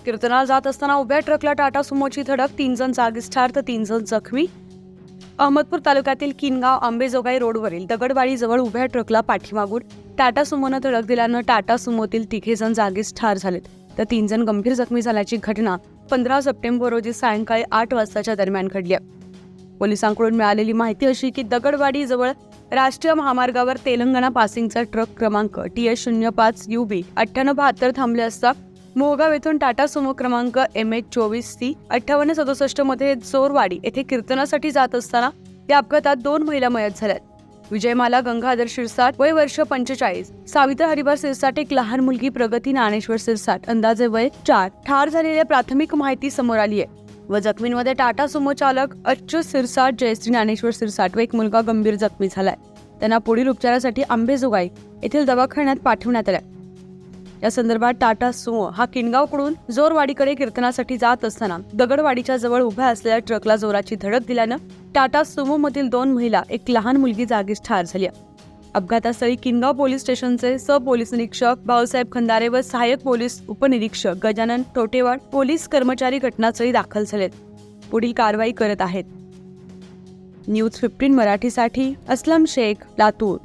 कीर्तनाला जात असताना उभ्या ट्रकला टाटा सुमोची धडक, 3 जण जागीच ठार तर 3 जण जखमी. अहमदपूर तालुक्यातील किनगाव आंबेजोगाई रोडवरील दगडवाडी जवळ उभ्या ट्रकला पाठीमागून टाटा सुमोनं धडक दिल्यानं टाटा सुमोतील 3 जण जागीच ठार झालेत तर 3 जण गंभीर जखमी झाल्याची घटना 15 सप्टेंबर रोजी सायंकाळी 8 वाजताच्या दरम्यान घडली. पोलिसांकडून मिळालेली माहिती अशी की दगडवाडी जवळ राष्ट्रीय महामार्गावर तेलंगणा पासिंगचा ट्रक क्रमांक TS05 UB 9872 थांबले असता मोहगाव येथून टाटा सुमो क्रमांक MH24C 5867 मध्ये जोरवाडी येथे कीर्तनासाठी जात असताना या अपघातात 2 महिला मयत झाल्यात. विजयमाला गंगाधर शिरसाट वय वर्ष 45, सावित्र हरिभार शिरसाट एक लहान मुलगी प्रगती ज्ञानेश्वर शिरसाट अंदाजे वय 4 ठार झालेल्या प्राथमिक माहिती समोर आली आहे व जखमींमध्ये टाटा सुमो चालक अच्युत शिरसाट, जयश्री ज्ञानेश्वर शिरसाट व एक मुलगा गंभीर जखमी झालाय. त्यांना पुढील उपचारासाठी आंबेजोगाई येथील दवाखान्यात पाठवण्यात आले. या संदर्भात टाटा सुमो हा किनगावकडून जोरवाडीकडे कीर्तनासाठी जात असताना दगडवाडीच्या जवळ उभ्या असलेल्या ट्रकला जोराची धडक दिल्यानं टाटा सुमो मधील 2 महिला, एक लहान मुलगी जागीच ठार झाली. अपघातास्थळी किनगाव पोलीस स्टेशनचे पोलीस निरीक्षक भाऊसाहेब खंदारे व सहाय्यक पोलीस उपनिरीक्षक गजानन टोटेवाड पोलीस कर्मचारी घटनास्थळी दाखल झालेत. पुढील कारवाई करत आहेत. न्यूज 15 मराठीसाठी असलम शेख, लातूर.